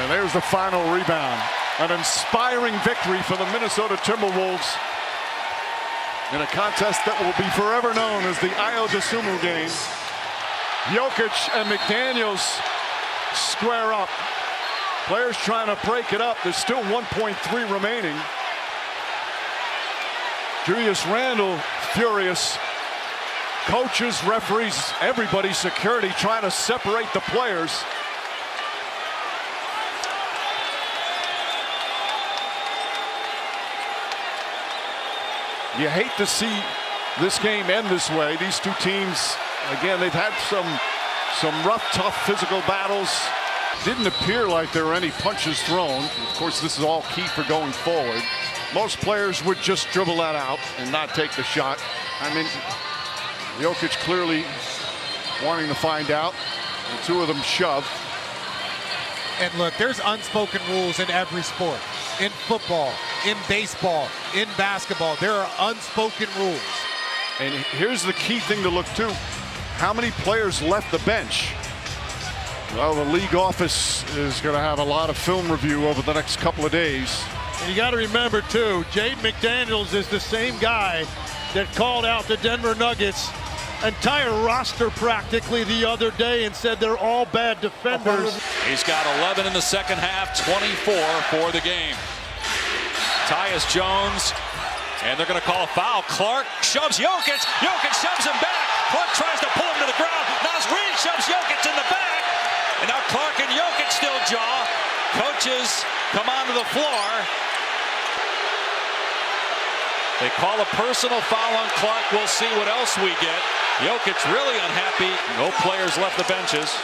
And there's the final rebound. An inspiring victory for the Minnesota Timberwolves in a contest that will be forever known as the Ayo Dosunmu game. Jokic and McDaniels square up. Players trying to break it up. There's still 1.3 remaining. Julius Randle furious. Coaches, referees, everybody, security trying to separate the players. You hate to see this game end this way. These two teams, again, they've had some rough, tough physical battles. Didn't appear like there were any punches thrown. Of course, this is all key for going forward. Most players would just dribble that out and not take the shot. I mean, Jokic clearly wanting to find out. The two of them shove. And look, there's unspoken rules in every sport. In football, in baseball, in basketball, there are unspoken rules. And here's the key thing to look to. How many players left the bench? Well, the league office is going to have a lot of film review over the next couple of days. And you got to remember, too, Jade McDaniels is the same guy that called out the Denver Nuggets entire roster practically the other day and said they're all bad defenders. He's got 11 in the second half, 24 for the game. Tyus Jones, and they're going to call a foul. Clark shoves Jokic. Jokic shoves him back. Clark tries to pull him to the ground. Reid shoves Jokic in the back. And now Clark and Jokic still jaw. Coaches come onto the floor. They call a personal foul on Clark. We'll see what else we get. Jokic really unhappy. No players left the benches.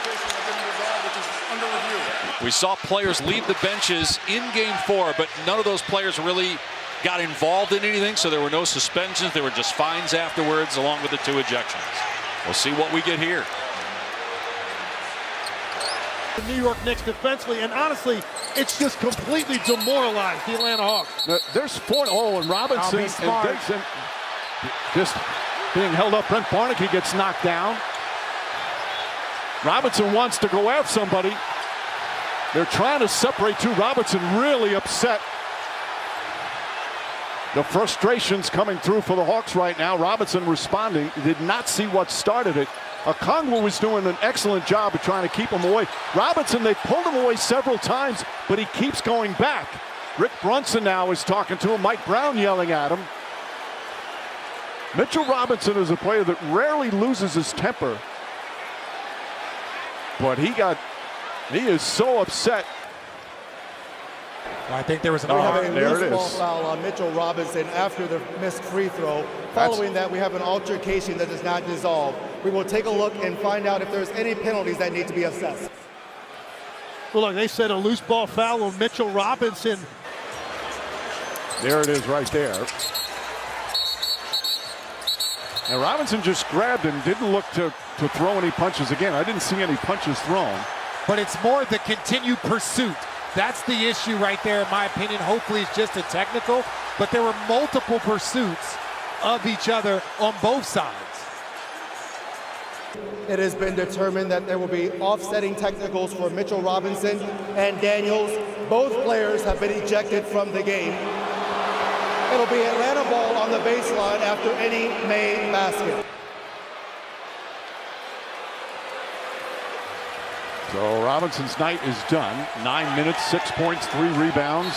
We saw players leave the benches in Game 4, but none of those players really got involved in anything, so there were no suspensions. There were just fines afterwards, along with the 2 ejections. We'll see what we get here. The New York Knicks defensively, and honestly, it's just completely demoralized the Atlanta Hawks. There's 4. Oh, and Robinson and Dixon just being held up. Brent Barnaky gets knocked down. Robinson wants to go after somebody. They're trying to separate two. Robinson really upset. The frustrations coming through for the Hawks right now. Robinson responding. Did not see what started it. Okongwu was doing an excellent job of trying to keep him away. Robinson, they pulled him away several times, but he keeps going back. Rick Brunson now is talking to him. Mike Brown yelling at him. Mitchell Robinson is a player that rarely loses his temper. But he is so upset. I think there was an We have a there loose it ball is. foul on Mitchell Robinson after the missed free throw. Following that, we have an altercation that does not dissolve. We will take a look and find out if there's any penalties that need to be assessed. Well, look, they said a loose ball foul on Mitchell Robinson. There it is right there. And Robinson just grabbed and didn't look to throw any punches again. I didn't see any punches thrown. But it's more the continued pursuit. That's the issue right there, in my opinion. Hopefully it's just a technical, but there were multiple pursuits of each other on both sides. It has been determined that there will be offsetting technicals for Mitchell Robinson and Daniels. Both players have been ejected from the game. It'll be Atlanta ball on the baseline after any made basket. So Robinson's night is done. 9 minutes, 6 points, 3 rebounds,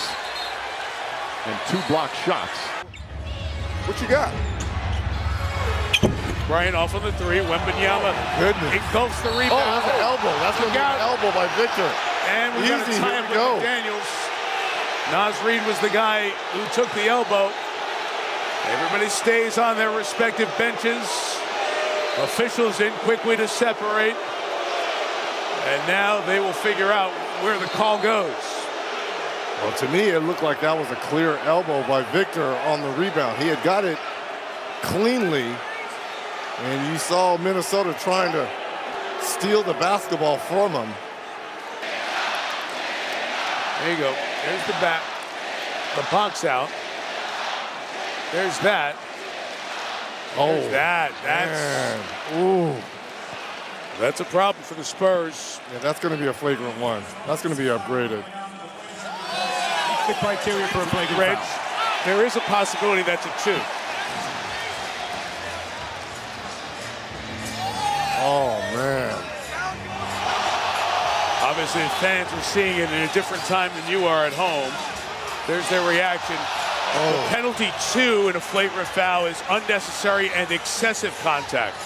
and 2 blocked shots. What you got? Bryant off of the 3. Wembanyama engulfs the rebound. Oh, that's an elbow. That's going to be an elbow by Victor. And we got a Easy, time here we go. with Daniels. Reid was the guy who took the elbow. Everybody stays on their respective benches. Officials in quickly to separate. And now they will figure out where the call goes. Well, to me, it looked like that was a clear elbow by Victor on the rebound. He had got it cleanly, and you saw Minnesota trying to steal the basketball from him. There you go. There's the back. The box out. There's that. There's that. That's a problem for the Spurs. Yeah, that's going to be a flagrant one. That's going to be upgraded. the criteria for a flagrant Reg, foul. there is a possibility that's a 2. Oh, man. Obviously, the fans are seeing it in a different time than you are at home. There's their reaction. The penalty 2 in a flagrant foul is unnecessary and excessive contact.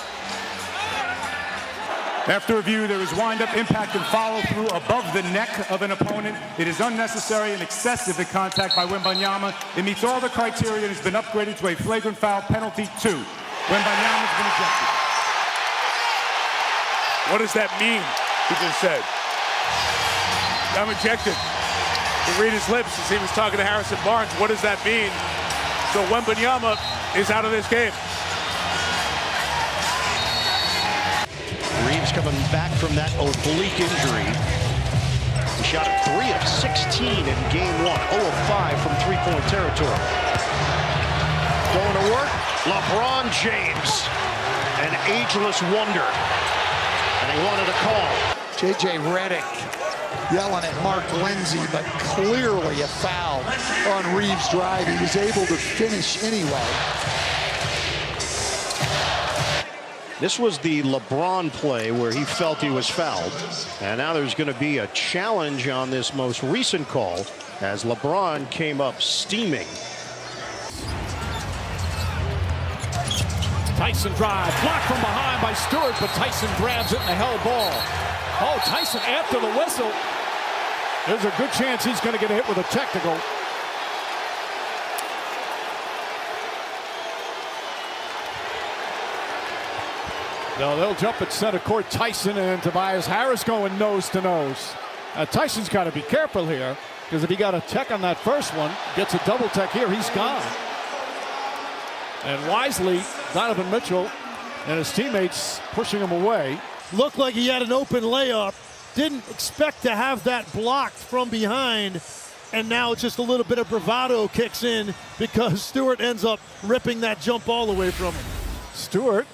After review, there is wind-up, impact, and follow-through above the neck of an opponent. It is unnecessary and excessive in contact by Wembanyama. It meets all the criteria and has been upgraded to a flagrant foul penalty 2. Wembanyama's been ejected. What does that mean? He just said, I'm ejected. You read his lips as he was talking to Harrison Barnes. What does that mean? So Wembanyama is out of this game. Reeves coming back from that oblique injury. He shot at 3 of 16 in game 1, 0 of 5 from three-point territory. Going to work, LeBron James, an ageless wonder. And he wanted a call. J.J. Redick yelling at Mark Lindsay, but clearly a foul on Reeves' drive. He was able to finish anyway. This was the LeBron play where he felt he was fouled. And now there's going to be a challenge on this most recent call as LeBron came up steaming. Tyson drive, blocked from behind by Stewart, but Tyson grabs it in the hell ball. Oh, Tyson after the whistle. There's a good chance he's going to get hit with a technical. No, they'll jump at center court. Tyson and Tobias Harris going nose to nose. Tyson's got to be careful here, because if he got a tech on that first one, gets a double tech here, he's gone. And wisely, Donovan Mitchell and his teammates pushing him away. Looked like he had an open layup. Didn't expect to have that blocked from behind. And now just a little bit of bravado kicks in because Stewart ends up ripping that jump ball away from him. Stewart.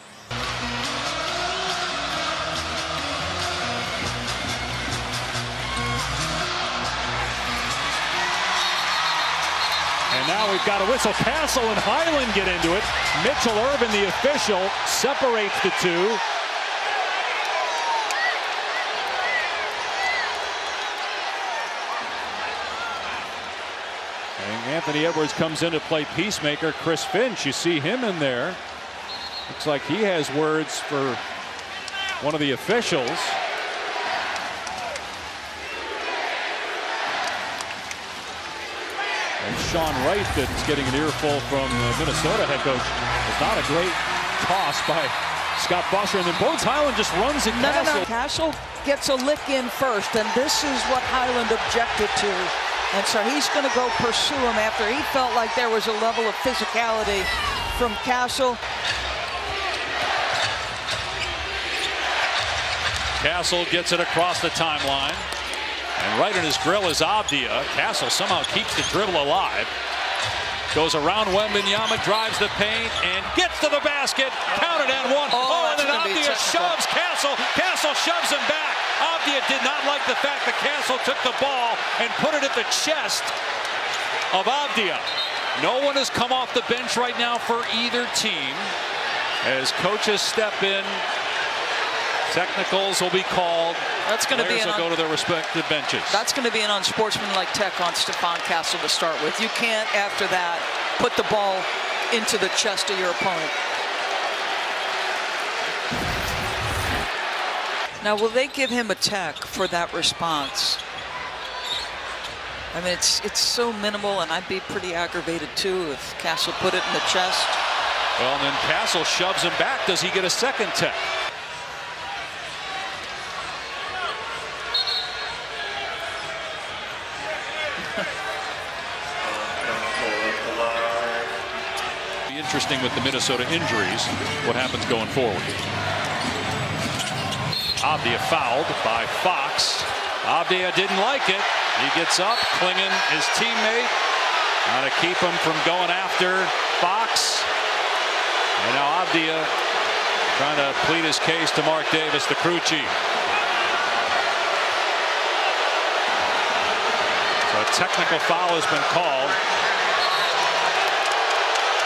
And now we've got a whistle. Castle and Highland get into it. Mitchell Irvin, the official, separates the two. And Anthony Edwards comes in to play peacemaker. Chris Finch, you see him in there. Looks like he has words for one of the officials. And Sean Wright, that's getting an earful from Minnesota head coach. It's not a great toss by Scott Foster. And then Bones Highland just runs at Castle. No. Castle gets a lick in first, and this is what Highland objected to. And so he's going to go pursue him after he felt like there was a level of physicality from Castle. Castle gets it across the timeline. And right in his grill is Avdia. Castle somehow keeps the dribble alive. Goes around Wembanyama, drives the paint, and gets to the basket. Counted and one. Oh, and then Avdia shoves Castle. Castle shoves him back. Avdia did not like the fact that Castle took the ball and put it at the chest of Avdia. No one has come off the bench right now for either team as coaches step in. Technicals will be called. That's going to be will go to their respective benches. That's going to be an unsportsmanlike tech on Stephon Castle to start with. You can't, after that, put the ball into the chest of your opponent. Now, will they give him a tech for that response? I mean, it's so minimal, and I'd be pretty aggravated too if Castle put it in the chest. Well, and then Castle shoves him back. Does he get a second tech? Interesting with the Minnesota injuries, what happens going forward. Avdia fouled by Fox. Avdia didn't like it. He gets up, Klingon, his teammate, trying to keep him from going after Fox. And now Avdia trying to plead his case to Mark Davis, the crew chief. So A technical foul has been called.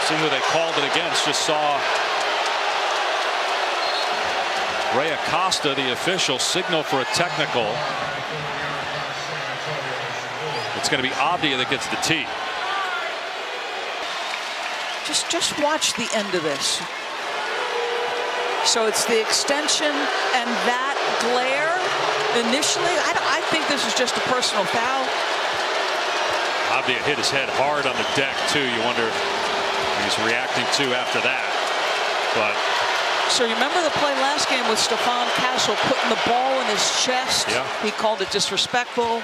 See who they called it against. Just saw Rhei Acosta, the official, signal for a technical. It's going to be Abdia that gets the tee. Just watch the end of this. So it's the extension and that glare initially. I think this is just a personal foul. Abdia hit his head hard on the deck too. You wonder what he's reacting to after that. But so you remember the play last game with Stefan Castle putting the ball in his chest? Yeah. He called it disrespectful.